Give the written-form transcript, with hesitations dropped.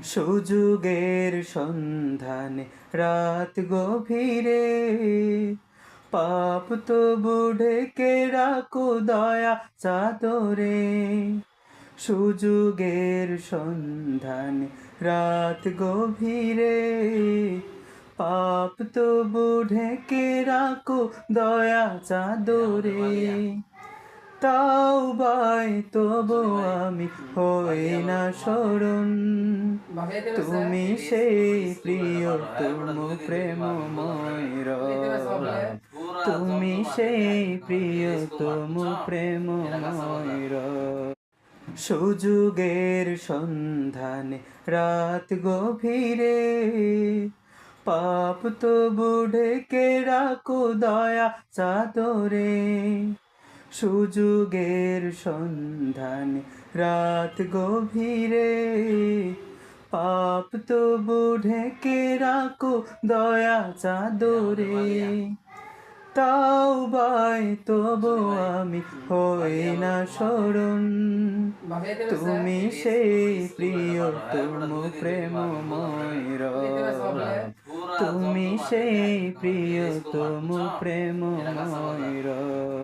সুযোগের সন্ধানে রাত গভীরে পাপ তবু ঢেকে রাখো দয়া চাদরে। সুযোগের সন্ধানে রাত গভীরে পাপ তবু ঢেকে রাখো দয়া চাদরে। তাও বাই তবু আমি হই না স্মরণ, তুমি সেই প্রিয়তম প্রেমময় রব, তুমি সেই প্রিয়তম প্রেমময় রব। সুযোগের সন্ধানে রাত গভীরে পাপ তবু ঢেকে রাখো দয়া চাদরে। সুযোগের সন্ধানে রাত গভীরে পাপ তবু ঢেকে রাখো দয়া চাদরে। তাও বাই তবু আমি হই না স্মরণ, তুমি সেই প্রিয়তম প্রেমময় রব, তুমি সেই প্রিয়তম প্রেমময় রব।